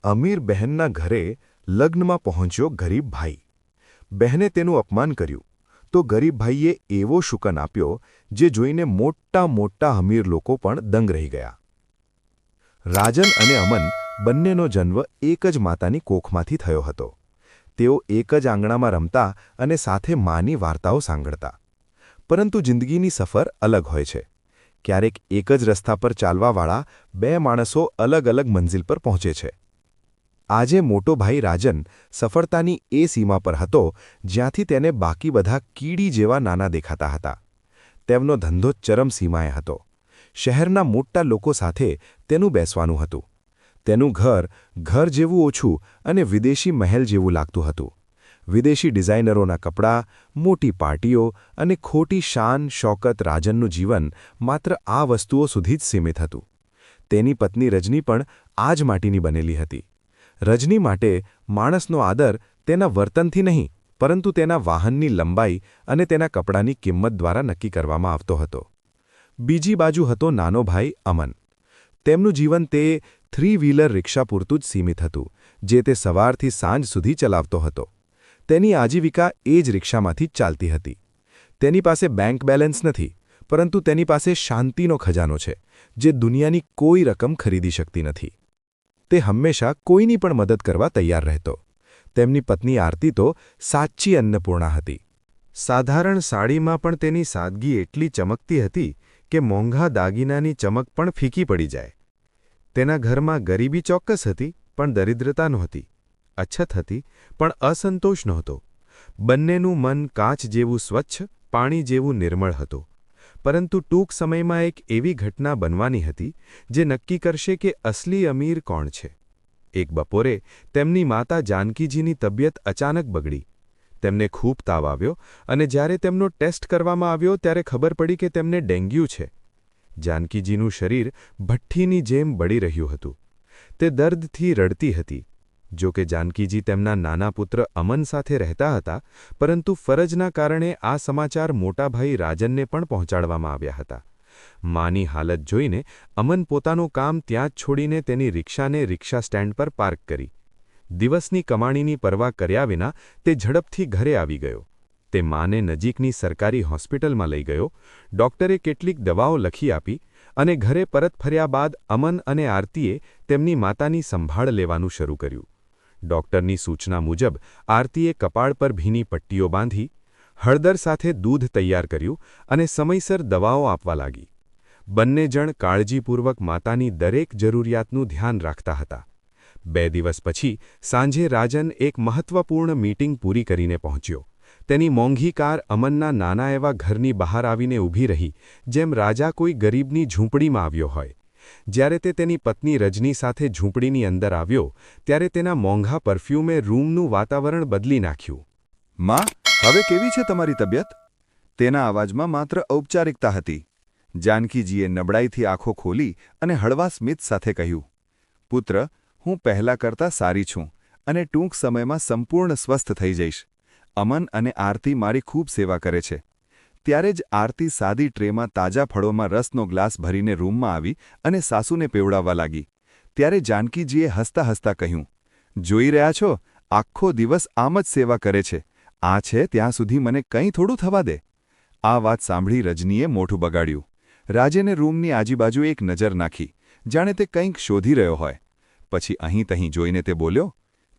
અમીર બહેનના ઘરે લગ્નમાં પહોંચ્યો ગરીબ ભાઈ. બહેને તેનું અપમાન કર્યું તો ગરીબ ભાઈએ એવો શુકન આપ્યો જે જોઈને મોટા મોટા અમીર લોકો પણ દંગ રહી ગયા. રાજન અને અમન બંનેનો જન્મ એક જ માતાની કોખમાંથી થયો હતો. તેઓ એક જ આંગણામાં રમતા અને સાથે માની વાર્તાઓ સાંભળતા. પરંતુ જિંદગીની સફર અલગ હોય છે. ક્યારેક એક જ રસ્તા પર ચાલવાવાળા બે માણસો અલગ અલગ મંઝિલ પર પહોંચે છે. આજે મોટો ભાઈ રાજન સફળતાની એ સીમા પર હતો જ્યાંથી તેને બાકી બધા કીડી જેવા નાના દેખાતા હતા. તેમનો ધંધો ચરમસીમાએ હતો. શહેરના મોટા લોકો સાથે તેનું બેસવાનું હતું. તેનું ઘર જેવું ઓછું અને વિદેશી મહેલ જેવું લાગતું હતું. વિદેશી ડિઝાઇનરોના કપડાં, મોટી પાર્ટીઓ અને ખોટી શાન શોકત. રાજનનું જીવન માત્ર આ વસ્તુઓ સુધી જ સીમિત હતું. તેની પત્ની રજની પણ આ જ માટીની બનેલી હતી. રજની માટે માણસનો આદર તેના વર્તનથી નહીં પરંતુ તેના વાહનની લંબાઈ અને તેના કપડાની કિંમત દ્વારા નક્કી કરવામાં આવતો હતો. બીજી બાજુ હતો નાનો ભાઈ અમન. તેમનું જીવન તે 3-વ્હીલર રિક્ષા પૂરતું જ સીમિત હતું જે તે સવારથી સાંજ સુધી ચલાવતો હતો. તેની આજીવિકા એ જ રિક્ષામાંથી જ ચાલતી હતી. તેની પાસે બેંક બેલેન્સ નથી પરંતુ તેની પાસે શાંતિનો ખજાનો છે જે દુનિયાની કોઈ રકમ ખરીદી શકતી નથી. તે હંમેશા કોઈની પણ મદદ કરવા તૈયાર રહેતો. તેમની પત્ની આરતી તો સાચી અન્નપૂર્ણા હતી. સાધારણ સાડીમાં પણ તેની સાદગી એટલી ચમકતી હતી કે મોંઘા દાગીનાની ચમક પણ ફીકી પડી જાય. તેના ઘરમાં ગરીબી ચોક્કસ હતી પણ દરિદ્રતા નહોતી. અછત હતી પણ અસંતોષ નહોતો. બંનેનું મન કાચ જેવું સ્વચ્છ, પાણી જેવું નિર્મળ હતું. પરંતુ ટૂંક સમયમાં એક એવી ઘટના બનવાની હતી જે નક્કી કરશે કે અસલી અમીર કોણ છે. એક બપોરે તેમની માતા જાનકીજીની તબિયત અચાનક બગડી. તેમને ખૂબ તાવ આવ્યો અને જ્યારે તેમનો ટેસ્ટ કરવામાં આવ્યો ત્યારે ખબર પડી કે તેમને ડેન્ગ્યુ છે. જાનકીજીનું શરીર ભઠ્ઠીની જેમ બળી રહ્યું હતું. તે દર્દથી રડતી હતી. જો કે જાનકીજી તેમના નાના પુત્ર અમન સાથે રહેતા હતા પરંતુ ફરજના કારણે આ સમાચાર મોટાભાઈ રાજનને પણ પહોંચાડવામાં આવ્યા હતા. માની હાલત જોઈને અમન પોતાનું કામ ત્યાં જ છોડીને તેની રિક્ષાને રિક્ષા સ્ટેન્ડ પર પાર્ક કરી. દિવસની કમાણીની પરવા કર્યા વિના તે ઝડપથી ઘરે આવી ગયો. તે માને નજીકની સરકારી હોસ્પિટલમાં લઈ ગયો. ડોક્ટરે કેટલીક દવાઓ લખી આપી અને ઘરે પરત ફર્યા બાદ અમન અને આરતીએ તેમની માતાની સંભાળ લેવાનું શરૂ કર્યું. ડોક્ટરની સૂચના મુજબ આરતીએ કપાળ પર ભીની પટ્ટીઓ બાંધી, હળદર સાથે દૂધ તૈયાર કર્યું અને સમયસર દવાઓ આપવા લાગી. બંને જણ કાળજીપૂર્વક માતાની દરેક જરૂરિયાતનું ધ્યાન રાખતા હતા. 2 દિવસ પછી સાંજે રાજન એક મહત્વપૂર્ણ મીટિંગ પૂરી કરીને પહોંચ્યો. તેની મોંઘી કાર અમનના નાના એવા ઘરની બહાર આવીને ઊભી રહી જેમ રાજા કોઈ ગરીબની ઝૂંપડીમાં આવ્યો હોય. જ્યારે તે તેની પત્ની રજની સાથે ઝૂંપડીની અંદર આવ્યો ત્યારે તેના મોંઘા પરફ્યુમે રૂમનું વાતાવરણ બદલી નાખ્યું. માં, હવે કેવી છે તમારી તબિયત? તેના અવાજમાં માત્ર ઔપચારિકતા હતી. જાનકીજીએ નબળાઈથી આંખો ખોલી અને હળવા સ્મિત સાથે કહ્યું, પુત્ર, હું પહેલાં કરતાં સારી છું અને ટૂંક સમયમાં સંપૂર્ણ સ્વસ્થ થઈ જઈશ. અમન અને આરતી મારી ખૂબ સેવા કરે છે. ત્યારે જ આરતી સાદી ટ્રેમાં તાજા ફળોમાં રસનો ગ્લાસ ભરીને રૂમમાં આવી અને સાસુને પીવડાવવા લાગી. ત્યારે જાનકીજીએ હસતા હસતા કહ્યું, જોઈ રહ્યા છો, આખો દિવસ આમ જ સેવા કરે છે. આ છે ત્યાં સુધી મને કંઈ થોડું થવા દે. આ વાત સાંભળી રજનીએ મોઢું બગાડ્યું. રાજને રૂમની આજુબાજુ એક નજર નાખી, જાણે તે કંઈક શોધી રહ્યો હોય. પછી અહીં તહીં જોઈને તે બોલ્યો,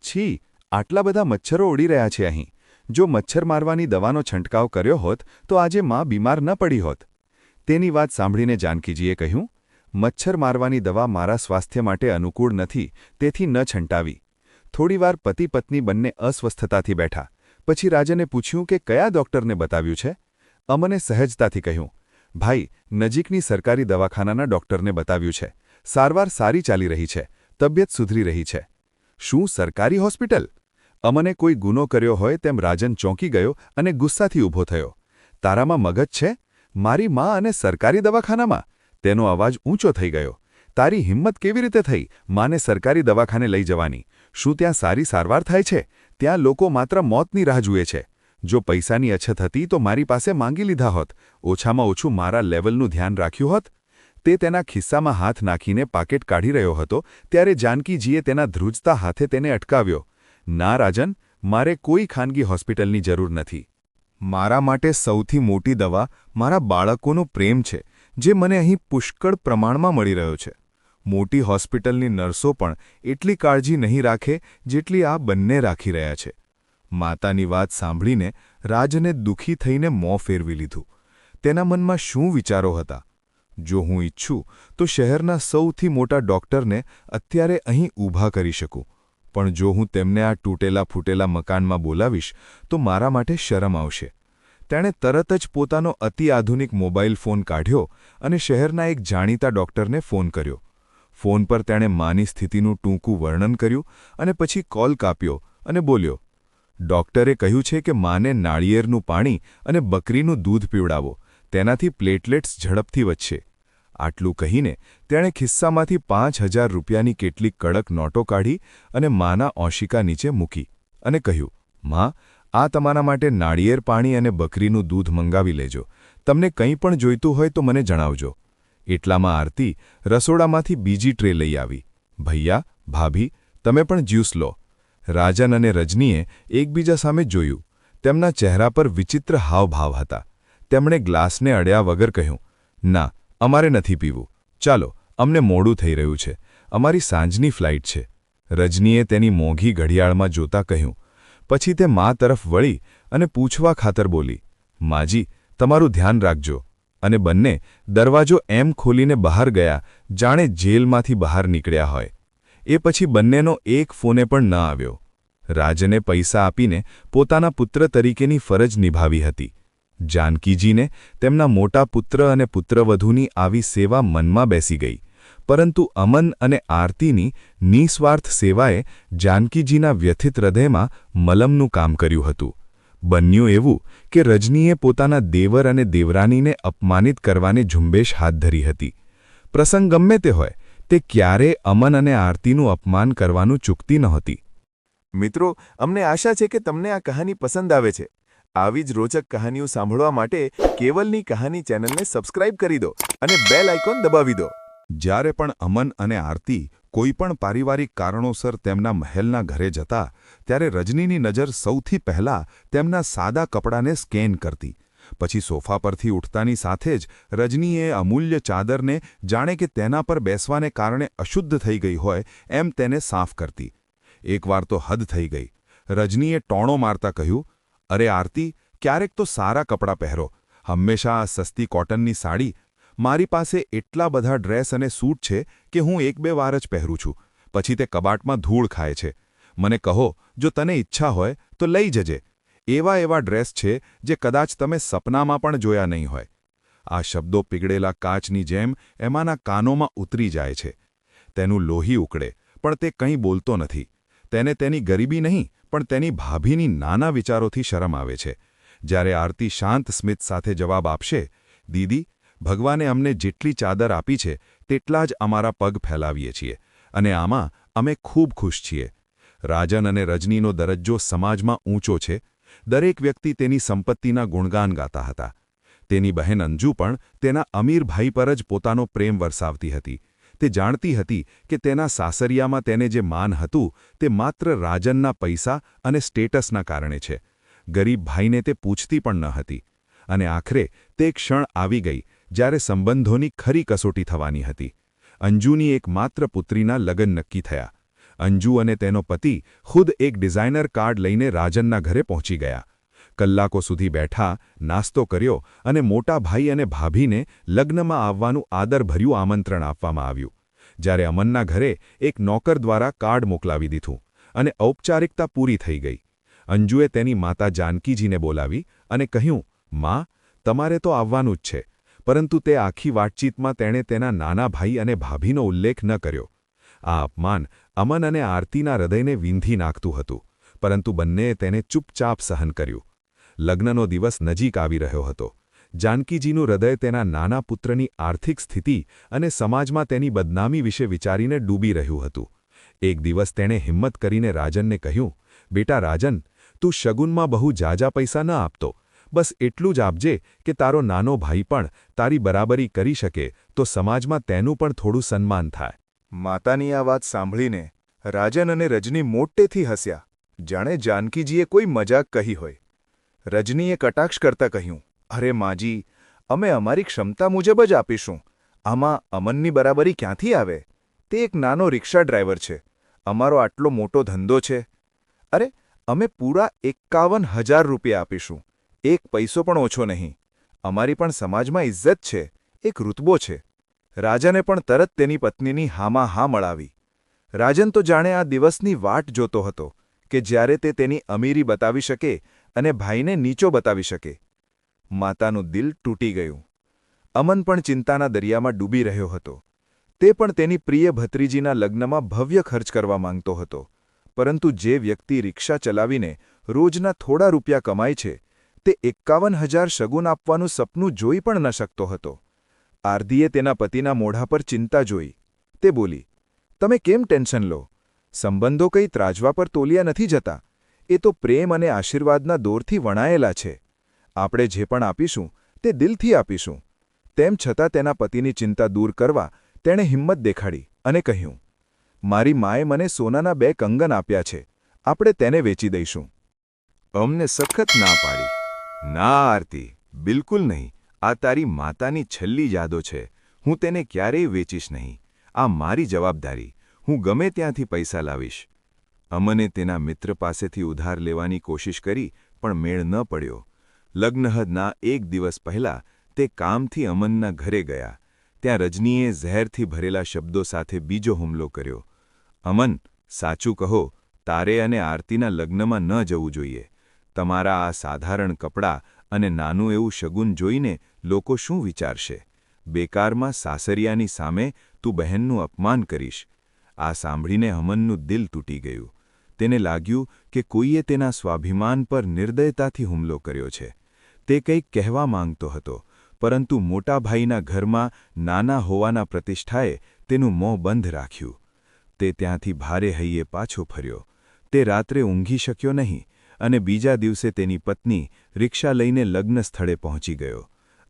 છી, આટલા બધા મચ્છરો ઉડી રહ્યા છે અહીં. જો મચ્છર મારવાની દવાનો છંટકાવ કર્યો હોત તો આજે માં બીમાર ન પડી હોત. તેની વાત સાંભળીને જાનકીજીએ કહ્યું, મચ્છર મારવાની દવા મારા સ્વાસ્થ્ય માટે અનુકૂળ નથી, તેથી ન છંટાવી. થોડીવાર પતિ પત્ની બંને અસ્વસ્થતાથી બેઠા. પછી રાજને પૂછ્યું કે કયા ડોક્ટરને બતાવ્યું છે? અમને સહજતાથી કહ્યું, ભાઈ, નજીકની સરકારી દવાખાનાના ડોક્ટરને બતાવ્યું છે. સારવાર સારી ચાલી રહી છે, તબિયત સુધરી રહી છે. શું સરકારી હોસ્પિટલ? અમને કોઈ ગુનો કર્યો હોય તેમ રાજન ચોંકી ગયો અને ગુસ્સાથી ઊભો થયો. તારામાં મગજ છે? મારી માં અને સરકારી દવાખાનામાં? તેનો અવાજ ઊંચો થઈ ગયો. તારી હિંમત કેવી રીતે થઈ માને સરકારી દવાખાને લઈ જવાની? શું ત્યાં સારી સારવાર થાય છે? ત્યાં લોકો માત્ર મોતની રાહ જુએ છે. જો પૈસાની અછત હતી તો મારી પાસે માંગી લીધા હોત. ઓછામાં ઓછું મારા લેવલનું ધ્યાન રાખ્યું હોત. તે તેના ખિસ્સામાં હાથ નાખીને પાકેટ કાઢી રહ્યો હતો ત્યારે જાનકીજીએ તેના ધ્રુજતા હાથે તેને અટકાવ્યો. ના રાજન, મારે કોઈ ખાનગી હોસ્પિટલની જરૂર નથી. મારા માટે સૌથી મોટી દવા મારા બાળકોનો પ્રેમ છે, જે મને અહીં પુષ્કળ પ્રમાણમાં મળી રહ્યો છે. મોટી હોસ્પિટલની નર્સો પણ એટલી કાળજી નહીં રાખે જેટલી આ બંને રાખી રહ્યા છે. માતાની વાત સાંભળીને રાજને દુઃખી થઈને મોં ફેરવી લીધું. તેના મનમાં શું વિચારો હતા? જો હું ઈચ્છું તો શહેરના સૌથી મોટા ડોક્ટરને અત્યારે અહીં ઊભા કરી શકું, પણ જો હું તેમને આ તૂટેલા ફૂટેલા મકાનમાં બોલાવીશ તો મારા માટે શરમ આવશે. તેણે તરત જ પોતાનો અતિ આધુનિક મોબાઈલ ફોન કાઢ્યો અને શહેરના એક જાણીતા ડોક્ટરને ફોન કર્યો. ફોન પર તેણે માની સ્થિતિનું ટૂંકું વર્ણન કર્યું અને પછી કોલ કાપ્યો અને બોલ્યો, ડોક્ટરે કહ્યું છે કે માને નાળિયેરનું પાણી અને બકરીનું દૂધ પીવડાવો, તેનાથી પ્લેટલેટ્સ ઝડપથી વધશે. આટલું કહીને તેણે ખિસ્સામાંથી 5000 રૂપિયાની કેટલીક કડક નોટો કાઢી અને માના ઓશિકા નીચે મૂકી અને કહ્યું, માં, આ તમારા માટે નાળિયેર પાણી અને બકરીનું દૂધ મંગાવી લેજો. તમને કંઈ પણ જોઈતું હોય તો મને જણાવજો. એટલામાં આરતી રસોડામાંથી બીજી ટ્રે લઈ આવી. ભૈયા, ભાભી, તમે પણ જ્યુસ લો. રાજન અને રજનીએ એકબીજા સામે જોયું. તેમના ચહેરા પર વિચિત્ર હાવભાવ હતા. તેમણે ગ્લાસને અડ્યા વગર કહ્યું, ના, અમારે નથી પીવું. ચાલો, અમને મોડું થઈ રહ્યું છે. અમારી સાંજની ફ્લાઇટ છે. રજનીએ તેની મોંઘી ઘડિયાળમાં જોતા કહ્યું. પછી તે મા તરફ વળી અને પૂછવા ખાતર બોલી, માજી, તમારું ધ્યાન રાખજો. અને બંને દરવાજો એમ ખોલીને બહાર ગયા જાણે જેલમાંથી બહાર નીકળ્યા હોય. એ પછી બંનેનો એક ફોને પણ ન આવ્યો. રાજને પૈસા આપીને પોતાના પુત્ર તરીકેની ફરજ નિભાવી હતી. જાનકીજીને તેમના મોટા પુત્ર અને પુત્રવધૂની આવી સેવા મનમાં બેસી ગઈ, પરંતુ અમન અને આરતીની નિસ્વાર્થ સેવાએ જાનકીજીના વ્યથિત હૃદયમાં મલમનું કામ કર્યું હતું. બન્યું એવું કે રજનીએ પોતાના દેવર અને દેવરાનીને અપમાનિત કરવાની ઝુંબેશ હાથ ધરી હતી. પ્રસંગ ગમે તે હોય, તે ક્યારેય અમન અને આરતીનું અપમાન કરવાનું ચૂકતી નહોતી. મિત્રો, અમને આશા છે કે તમને આ કહાની પસંદ આવે છે. આવી જ રોચક કહાનીઓ સાંભળવા માટે કેવલની કહાની ચેનલને સબસ્ક્રાઇબ કરી દો અને બેલ આઇકોન દબાવી દો. જ્યારે પણ અમન અને આરતી કોઈપણ પારિવારિક કારણોસર તેમના મહેલના ઘરે જતા, ત્યારે રજનીની નજર સૌથી પહેલાં તેમના સાદા કપડાને સ્કેન કરતી. પછી સોફા પરથી ઉઠતાની સાથે જ રજનીએ અમૂલ્ય ચાદરને જાણે કે તેના પર બેસવાને કારણે અશુદ્ધ થઈ ગઈ હોય એમ તેને સાફ કરતી. એકવાર તો હદ થઈ ગઈ. રજનીએ ટોણો મારતા કહ્યું, અરે આરતી, ક્યારેક તો સારા કપડાં પહેરો. હંમેશા આ સસ્તી કોટનની સાડી. મારી પાસે એટલા બધા ડ્રેસ અને સૂટ છે કે હું 1-2 વાર જ પહેરું છું. પછી તે કબાટમાં ધૂળ ખાય છે. મને કહો, જો તને ઈચ્છા હોય તો લઈ જજે. એવા ડ્રેસ છે જે કદાચ તમે સપનામાં પણ જોયા નહીં હોય. આ શબ્દો પીગળેલા કાચની જેમ એમાંના કાનોમાં ઉતરી જાય છે. તેનું લોહી ઉકળે, પણ તે કંઈ બોલતો નથી. તેને તેની ગરીબી નહીં, પણ તેની ભાભીની નાના વિચારોથી શરમ આવે છે. જ્યારે આરતી શાંત સ્મિત સાથે જવાબ આપશે, દીદી, ભગવાને અમને જેટલી ચાદર આપી છે તેટલા જ અમારા પગ ફેલાવીએ છીએ, અને આમાં અમે ખૂબ ખુશ છીએ. રાજન અને રજનીનો દરજ્જો સમાજમાં ઊંચો છે. દરેક વ્યક્તિ તેની સંપત્તિના ગુણગાન ગાતા હતા. તેની બહેન અંજુ પણ તેના અમીર ભાઈ પર જ પોતાનો પ્રેમ વરસાવતી હતી. તે જાણતી હતી કે તેના સાસરિયામાં તેને જે માન હતું તે માત્ર રાજનના પૈસા અને સ્ટેટસના કારણે છે. ગરીબ ભાઈને તે પૂછતી પણ ન હતી. અને આખરે તે ક્ષણ આવી ગઈ જ્યારે સંબંધોની ખરી કસોટી થવાની હતી. અંજુની એકમાત્ર પુત્રીના લગ્ન નક્કી થયા. અંજુ અને તેનો પતિ ખુદ એક ડિઝાઇનર કાર્ડ લઈને રાજનના ઘરે પહોંચી ગયા. કલાકો સુધી બેઠા, નાસ્તો કર્યો અને મોટા ભાઈ અને ભાભીને લગ્નમાં આવવાનું આદરભર્યું આમંત્રણ આપવામાં આવ્યું. જ્યારે અમનના ઘરે એક નોકર દ્વારા કાર્ડ મોકલાવી દીધું અને ઔપચારિકતા પૂરી થઈ ગઈ. અંજુએ તેની માતા જાનકીજીને બોલાવી અને કહ્યું, માં, તમારે તો આવવાનું જ છે. પરંતુ તે આખી વાતચીતમાં તેણે તેના નાના ભાઈ અને ભાભીનો ઉલ્લેખ ન કર્યો. આ અપમાન અમન અને આરતીના હૃદયને વીંધી નાખતું હતું, પરંતુ બંનેએ તેને ચૂપચાપ સહન કર્યું. લગ્નનો દિવસ નજીક આવી રહ્યો હતો. જાનકીજીનું હૃદય તેના નાના પુત્રની આર્થિક સ્થિતિ અને સમાજમાં તેની બદનામી વિશે વિચારીને ડૂબી રહ્યું હતું. એક દિવસ તેણે હિંમત કરીને રાજનને કહ્યું, બેટા રાજન, તું શગુનમાં બહુ જાજા પૈસા ન આપતો. બસ એટલું જ આપજે કે તારો નાનો ભાઈ પણ તારી બરાબરી કરી શકે તો સમાજમાં તેનું પણ થોડું સન્માન થાય. માતાની આ વાત સાંભળીને રાજન અને રજની મોટેથી હસ્યા, જાણે જાનકીજીએ કોઈ મજાક કહી હોય. રજનીએ કટાક્ષ કરતા કહ્યું, અરે માજી, અમે અમારી ક્ષમતા મુજબ જ આપીશું. આમાં અમનની બરાબરી ક્યાંથી આવે? તે એક નાનો રિક્ષા ડ્રાઈવર છે. અમારો આટલો મોટો ધંધો છે. અરે, અમે પૂરા 51,000 રૂપિયા આપીશું. 1 પૈસો પણ ઓછો નહીં. અમારી પણ સમાજમાં ઇજ્જત છે, એક રુતબો છે. રાજાને પણ તરત તેની પત્નીની હામાં હા મળાવી. રાજન તો જાણે આ દિવસની વાટ જોતો હતો કે જ્યારે તે તેની અમીરી બતાવી શકે અને ભાઈને નીચો બતાવી શકે. માતાનું દિલ તૂટી ગયું. અમન પણ ચિંતાના દરિયામાં ડૂબી રહ્યો હતો. તે પણ તેની પ્રિય ભત્રીજીના લગ્નમાં ભવ્ય ખર્ચ કરવા માંગતો હતો, પરંતુ જે વ્યક્તિ રિક્ષા ચલાવીને રોજના થોડા રૂપિયા કમાય છે, તે 51,000 શગુન આપવાનું સપનું જોઈ પણ ન શકતો હતો. આરતીએ તેના પતિના મોઢા પર ચિંતા જોઈ. તે બોલી, તમે કેમ ટેન્શન લો? સંબંધો કંઈ ત્રાજવા પર તોલ્યા નથી જતા. એ તો પ્રેમ અને આશીર્વાદના દોરથી વણાયેલા છે. આપણે જે પણ આપીશું તે દિલથી આપીશું. તેમ છતાં તેના પતિની ચિંતા દૂર કરવા તેણે હિંમત દેખાડી અને કહ્યું, મારી માએ મને સોનાના 2 કંગન આપ્યા છે. આપણે તેને વેચી દઈશું. અમને સખત ના પાડી. ના આરતી, બિલકુલ નહીં. આ તારી માતાની છેલ્લી યાદો છે. હું તેને ક્યારેય વેચીશ નહીં. આ મારી જવાબદારી. હું ગમે ત્યાંથી પૈસા લાવીશ. અમને તેના મિત્ર પાસેથી ઉધાર લેવાની કોશિશ કરી પણ મેળ ન પડ્યો. લગ્નહદના 1 દિવસ પહેલાં તે કામથી અમનના ઘરે ગયા. ત્યાં રજનીએ ઝેરથી ભરેલા શબ્દો સાથે બીજો હુમલો કર્યો. અમન, સાચું કહો, તારે અને આરતીના લગ્નમાં ન જવું જોઈએ. તમારા આ સાધારણ કપડાં અને નાનું એવું શગુન જોઈને લોકો શું વિચારશે? બેકારમાં સાસરિયાની સામે તું બહેનનું અપમાન કરીશ. આ સાંભળીને અમનનું દિલ તૂટી ગયું. તેને લાગ્યું કે કોઈએ તેના સ્વાભિમાન પર નિર્દયતાથી હુમલો કર્યો છે. તે કંઈક કહેવા માંગતો હતો, પરંતુ મોટા ભાઈના ઘરમાં નાના હોવાના પ્રતિષ્ઠાએ તેનું મોં બંધ રાખ્યું. તે ત્યાંથી ભારે હૈયે પાછો ફર્યો. તે રાત્રે ઊંઘી શક્યો નહીં અને બીજા દિવસે તેની પત્ની રિક્ષા લઈને લગ્ન સ્થળે પહોંચી ગયો.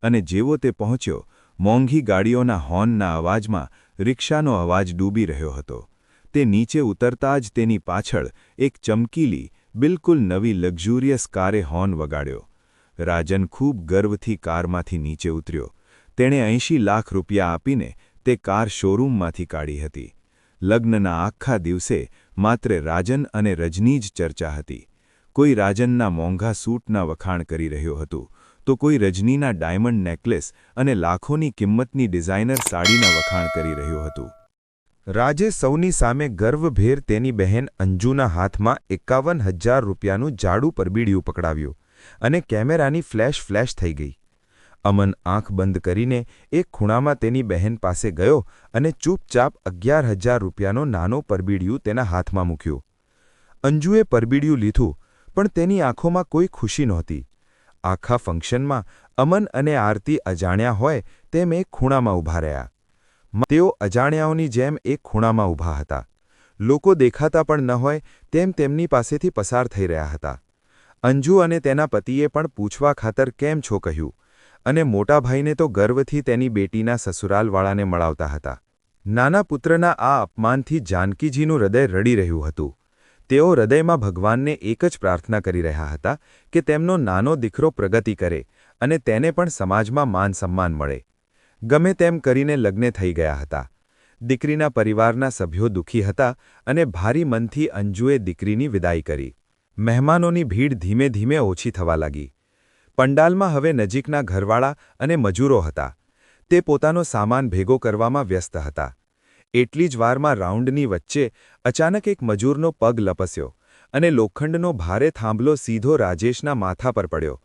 અને જેવો તે પહોંચ્યો, મોંઘી ગાડીઓના હોર્નના અવાજમાં રિક્ષાનો અવાજ ડૂબી રહ્યો હતો. તે નીચે ઉતરતા જ તેની પાછળ એક ચમકીલી, બિલકુલ નવી લક્ઝુરિયસ કારે હોર્ન વગાડ્યો. રાજન ખૂબ ગર્વથી કારમાંથી નીચે ઉતર્યો. તેણે 80 લાખ રૂપિયા આપીને તે કાર શોરૂમમાંથી કાઢી હતી. લગ્નના આખા દિવસે માત્ર રાજન અને રજની જ ચર્ચા હતી. કોઈ રાજનના મોંઘા સૂટના વખાણ કરી રહ્યો હતું, તો કોઈ રજનીના ડાયમંડ નેકલેસ અને લાખોની કિંમતની ડિઝાઇનર સાડીના વખાણ કરી રહ્યું હતું. રાજે સૌની સામે ગર્વભેર તેની બહેન અંજુના હાથમાં 51,000 રૂપિયાનું જાડું પરબીડિયું પકડાવ્યું અને કેમેરાની ફ્લેશ થઈ ગઈ. અમન આંખ બંધ કરીને એક ખૂણામાં તેની બહેન પાસે ગયો અને ચૂપચાપ 11,000 રૂપિયાનો નાનો પરબીડિયું તેના હાથમાં મૂક્યું. અંજુએ પરબીડિયું લીધું, પણ તેની આંખોમાં કોઈ ખુશી નહોતી. આખા ફંક્શનમાં અમન અને આરતી અજાણ્યા હોય તેમ એક ખૂણામાં ઊભા રહ્યા. તેઓ અજાણ્યાઓની જેમ એક ખૂણામાં ઊભા હતા. લોકો દેખાતા પણ ન હોય તેમ તેમની પાસેથી પસાર થઈ રહ્યા હતા. અંજુ અને તેના પતિએ પણ પૂછવા ખાતર કેમ છો કહ્યું, અને મોટા ભાઈને તો ગર્વથી તેની બેટીના સસુરાલવાળાને મળાવતા હતા. નાના પુત્રના આ અપમાનથી જાનકીજીનું હૃદય રડી રહ્યું હતું. તેઓ હૃદયમાં ભગવાનને એક જ પ્રાર્થના કરી રહ્યા હતા કે તેમનો નાનો દીકરો પ્રગતિ કરે અને તેને પણ સમાજમાં માન સન્માન મળે. ગમે તેમ કરીને લગ્ન થઈ ગયા હતા. દીકરીના પરિવારના સભ્યો દુઃખી હતા અને ભારી મનથી અંજુએ દીકરીની વિદાય કરી. મહેમાનોની ભીડ ધીમે ધીમે ઓછી થવા લાગી. પંડાલમાં હવે નજીકના ઘરવાળા અને મજૂરો હતા. તે પોતાનો સામાન ભેગો કરવામાં વ્યસ્ત હતા. એટલી જ વારમાં રાઉન્ડની વચ્ચે અચાનક એક મજૂરનો પગ લપસ્યો અને લોખંડનો ભારે થાંભલો સીધો રાજેશના માથા પર પડ્યો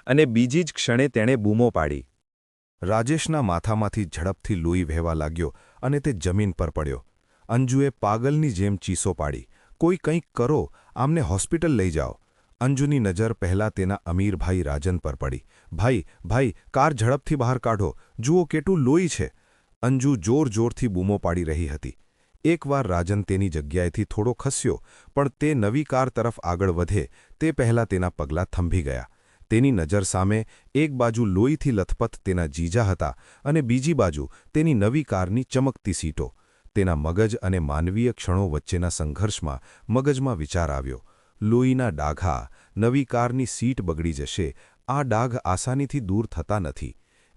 અને બીજી જ ક્ષણે તેણે બૂમો પાડી. રાજેશના માથામાંથી ઝડપથી લોહી વહેવા લાગ્યો અને તે જમીન પર પડ્યો. અંજુએ પાગલની જેમ ચીસો પાડી, કોઈ કંઈક કરો, આમને હોસ્પિટલ લઈ જાઓ. અંજુની નજર પહેલાં તેના અમીર ભાઈ રાજન પર પડી. ભાઈ, કાર ઝડપથી બહાર કાઢો, જુઓ કેટલું લોહી છે. અંજુ જોરથી બૂમો પાડી રહી હતી. એકવાર રાજન તેની જગ્યાએથી થોડો ખસ્યો, પણ તે નવી કાર તરફ આગળ વધે તે પહેલાં તેના પગલાં થંભી ગયા. તેની નજર સામે એક બાજુ લોહીથી લથપથ તેના જીજા હતા અને બીજી બાજુ તેની નવી કારની ચમકતી સીટો. તેના મગજ અને માનવીય ક્ષણો વચ્ચેના સંઘર્ષમાં મગજમાં વિચાર આવ્યો, લોહીના ડાઘા, નવી કારની સીટ બગડી જશે, આ ડાઘ આસાનીથી દૂર થતા નથી.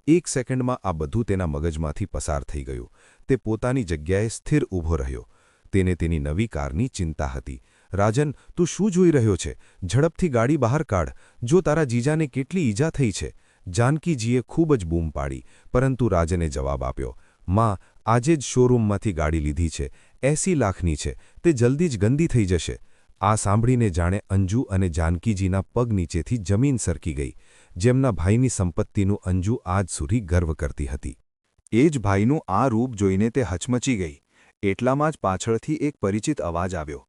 એક સેકન્ડમાં આ બધું તેના મગજમાંથી પસાર થઈ ગયું. તે પોતાની જગ્યાએ સ્થિર ઊભો રહ્યો. તેને તેની નવી કારની ચિંતા હતી. રાજન, તું શું જોઈ રહ્યો છે? ઝડપથી ગાડી બહાર કાઢ. જો તારા જીજાને કેટલી ઈજા થઈ છે. જાનકીજીએ ખૂબ જ બૂમ પાડી, પરંતુ રાજને જવાબ આપ્યો, માં, આજે જ શોરૂમમાંથી ગાડી લીધી છે, 80 લાખની છે, તે જલ્દી જ ગંદી થઈ જશે. આ સાંભળીને જાણે અંજુ અને જાનકીજીના પગ નીચેથી જમીન સરકી ગઈ. જેમના ભાઈની સંપત્તિનું અંજુ આજ સુધી ગર્વ કરતી હતી. એ જ ભાઈનું આ રૂપ જોઈને તે હચમચી ગઈ. એટલામાં જ પાછળથી એક પરિચિત અવાજ આવ્યો.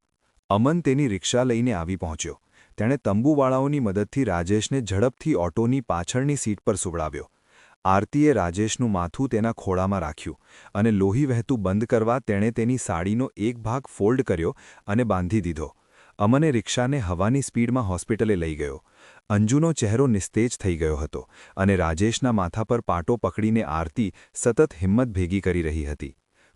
અમન તેની રિક્ષા લઈને આવી પહોંચ્યો. તેણે તંબુવાળાઓની મદદથી રાજેશને ઝડપથી ઓટોની પાછળની સીટ પર સુવડાવ્યો. આરતીએ રાજેશનું માથું તેના ખોળામાં રાખ્યું અને લોહી વહેતું બંધ કરવા તેણે તેની સાડીનો એક ભાગ ફોલ્ડ કર્યો અને બાંધી દીધો. અમને રિક્ષાને હવાની સ્પીડમાં હોસ્પિટલે લઈ ગયો. અંજુનો ચહેરો નિસ્તેજ થઈ ગયો હતો અને રાજેશના માથા પર પાટો પકડીને આરતી સતત હિંમત ભેગી કરી રહી હતી.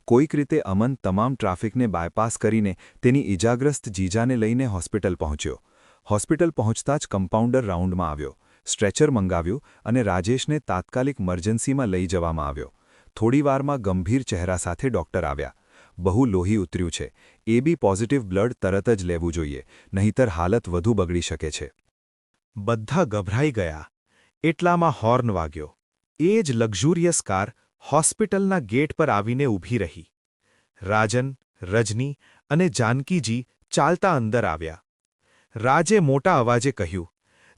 કોઈક રીતે અમન તમામ ટ્રાફિકને બાયપાસ કરીને તેની ઇજાગ્રસ્ત જીજાને લઈને હોસ્પિટલ પહોંચ્યો. હોસ્પિટલ પહોંચતા જ કમ્પાઉન્ડર રાઉન્ડમાં આવ્યો, સ્ટ્રેચર મંગાવ્યું અને રાજેશને તાત્કાલિક મર્જન્સીમાં લઈ જવામાં આવ્યો. થોડીવારમાં ગંભીર ચહેરા સાથે ડોક્ટર આવ્યા. બહુ લોહી ઉતર્યું છે, એબી પોઝિટિવ બ્લડ તરત જ લેવું જોઈએ, નહીંતર હાલત વધુ બગડી શકે છે. બધા ગભરાઈ ગયા. એટલામાં હોર્ન વાગ્યો. એ જ લક્ઝુરિયસ કાર હોસ્પિટલના ગેટ પર આવીને ઊભી રહી. રાજન, રજની અને જાનકીજી ચાલતા અંદર આવ્યા. રાજે મોટા અવાજે કહ્યું,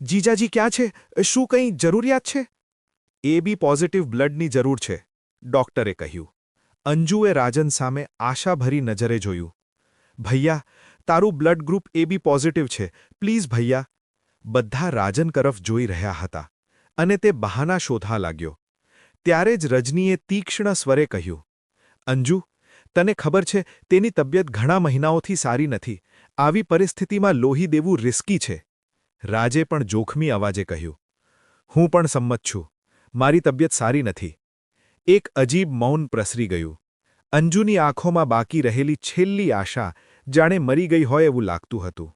જીજાજી ક્યાં છે? શું કંઈ જરૂરિયાત છે? એબી પોઝિટિવ બ્લડની જરૂર છે, ડોક્ટરે કહ્યું. અંજુએ રાજન સામે આશાભરી નજરે જોયું. ભૈયા, તારું બ્લડ ગ્રુપ એબી પોઝિટિવ છે, પ્લીઝ ભૈયા. બધા રાજન તરફ જોઈ રહ્યા હતા અને તે બહાના શોધવા લાગ્યો. ત્યારે જ રજનીએ તીક્ષ્ણ સ્વરે કહ્યું, અંજુ, તને ખબર છે તેની તબિયત ઘણા મહિનાઓથી સારી નથી. આવી પરિસ્થિતિમાં લોહી દેવું રિસ્કી છે. રાજે પણ જોખમી અવાજે કહ્યું, હું પણ સંમત છું. મારી તબિયત સારી નથી. એક અજીબ મૌન પ્રસરી ગયું. અંજુની આંખોમાં બાકી રહેલી છેલ્લી આશા જાણે મરી ગઈ હોય એવું લાગતું હતું.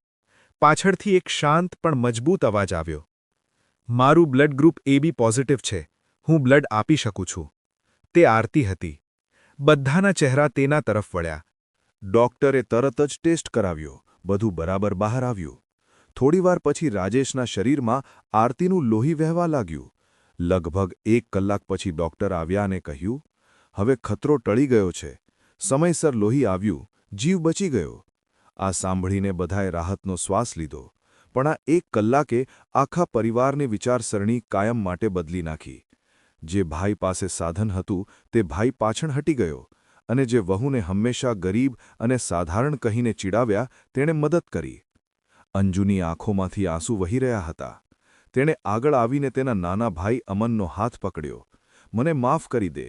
પાછળથી એક શાંત પણ મજબૂત અવાજ આવ્યો, મારું બ્લડ ગ્રુપ એબી પોઝિટિવ છે, હું બ્લડ આપી શકું છું. તે આરતી હતી. બધાના ચહેરા તેના તરફ વળ્યા. ડોક્ટરે તરત જ ટેસ્ટ કરાવ્યો. બધું બરાબર બહાર આવ્યું. થોડીવાર પછી રાજેશના શરીરમાં આરતીનું લોહી વહેવા લાગ્યું. લગભગ 1 કલાક પછી ડોક્ટર આવ્યા અને કહ્યું, હવે ખતરો ટળી ગયો છે. સમયસર લોહી આવ્યું, જીવ બચી ગયો. આ સાંભળીને બધાએ રાહતનો શ્વાસ લીધો. પણ આ 1 કલાકે આખા પરિવારની વિચારસરણી કાયમ માટે બદલી નાખી. જે ભાઈ પાસે સાધન હતું તે ભાઈ પાછળ હટી ગયો અને જે વહુને હંમેશા ગરીબ અને સાધારણ કહીને ચીડાવ્યા તેણે મદદ કરી. અંજુની આંખોમાંથી આંસુ વહી રહ્યા હતા. તેણે આગળ આવીને તેના નાના ભાઈ અમનનો હાથ પકડ્યો. મને માફ કરી દે.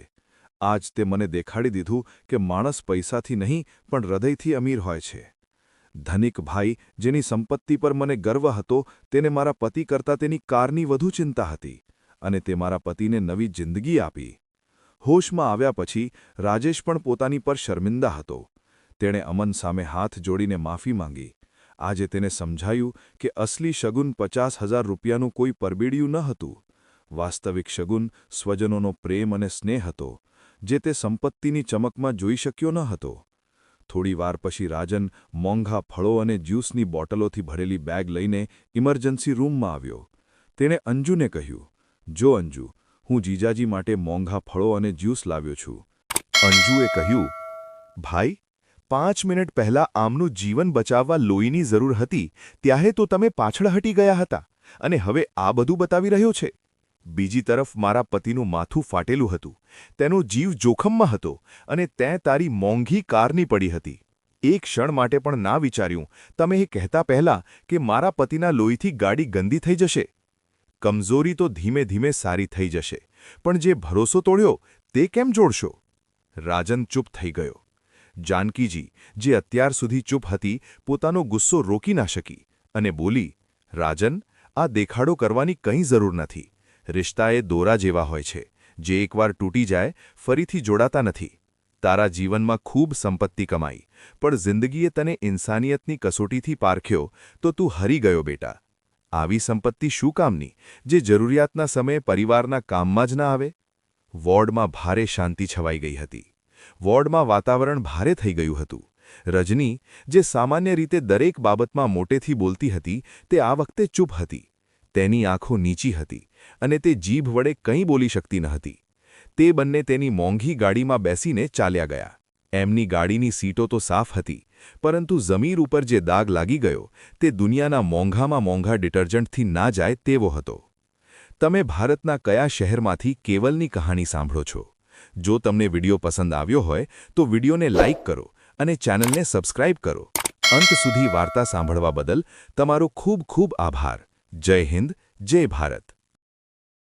આજ તે મને દેખાડી દીધું કે માણસ પૈસાથી નહીં પણ હૃદયથી અમીર હોય છે. ધનિક ભાઈ જેની સંપત્તિ પર મને ગર્વ હતો તેને મારા પતિ કરતાં તેની કારની વધુ ચિંતા હતી અને તે મારા પતિને નવી જિંદગી આપી. હોશમાં આવ્યા પછી રાજેશ પણ પોતાની પર શર્મિંદા હતો. તેણે અમન સામે હાથ જોડીને માફી માંગી. આજે તેને સમજાયું કે અસલી શગુન 50,000 રૂપિયાનું કોઈ પરબીડિયું ન હતું. વાસ્તવિક શગુન સ્વજનોનો પ્રેમ અને સ્નેહ હતો, જે તે સંપત્તિની ચમકમાં જોઈ શક્યો ન હતો. થોડીવાર પછી રાજન મોંઘા ફળો અને જ્યુસની બોટલોથી ભરેલી બેગ લઈને ઇમરજન્સી રૂમમાં આવ્યો. તેણે અંજુને કહ્યું, જો અંજુ, હું જીજાજી માટે મોંઘા ફળો અને જ્યુસ લાવ્યો છું. અંજુએ કહ્યું, ભાઈ, 5 મિનિટ પહેલાં આમનું જીવન બચાવવા લોહીની જરૂર હતી, ત્યારે તો તમે પાછળ હટી ગયા હતા અને હવે આ બધું બતાવી રહ્યો છે. બીજી તરફ મારા પતિનું માથું ફાટેલું હતું, તેનો જીવ જોખમમાં હતો અને તે તારી મોંઘી કારની પડી હતી. એક ક્ષણ માટે પણ ના વિચાર્યું તમે એ કહેતા પહેલાં કે મારા પતિના લોહીથી ગાડી ગંદી થઈ જશે. કમજોરી તો ધીમે ધીમે સારી થઈ જશે, પણ જે ભરોસો તોડ્યો તે કેમ જોડશો? રાજન ચૂપ થઈ ગયો. જાનકીજી, જે અત્યાર સુધી ચૂપ હતી, પોતાનો ગુસ્સો રોકી ના શકી અને બોલી, રાજન, આ દેખાડો કરવાની કંઈ જરૂર નથી. રિશ્તા એ દોરા જેવા હોય છે, જે એકવાર તૂટી જાય ફરીથી જોડાતા નથી. તારા જીવનમાં ખૂબ સંપત્તિ કમાઈ, પણ જિંદગીએ તને ઇન્સાનિયતની કસોટીથી પારખ્યો તો તું હરી ગયો બેટા. આવી સંપત્તિ શું કામની, જે જરૂરિયાતના સમયે પરિવારના કામમાં જ ના આવે? વોર્ડમાં ભારે શાંતિ છવાઈ ગઈ હતી. વોર્ડમાં વાતાવરણ ભારે થઈ ગયું હતું. રજની, જે સામાન્ય રીતે દરેક બાબતમાં મોટેથી બોલતી હતી, તે આ વખતે ચૂપ હતી. તેની આંખો નીચી હતી અને તે જીભ વડે કંઈ બોલી શકતી ન હતી. તે બંને તેની મોંઘી ગાડીમાં બેસીને ચાલ્યા ગયા. એમની ગાડીની સીટો તો સાફ હતી, પરંતુ જમીર ઉપર જે દાગ લાગી ગયો તે દુનિયાના મોંઘામાં મોંઘા ડિટર્જન્ટથી ના જાય તેવો હતો. તમે ભારતના કયા શહેરમાંથી કેવલની કહાણી સાંભળો છો? જો તમને વિડિયો પસંદ આવ્યો હોય તો વિડિયોને લાઇક કરો અને ચેનલને સબસ્ક્રાઇબ કરો. અંત સુધી વાર્તા સાંભળવા બદલ તમારો ખૂબ ખૂબ આભાર. જય હિન્દ, જય ભારત.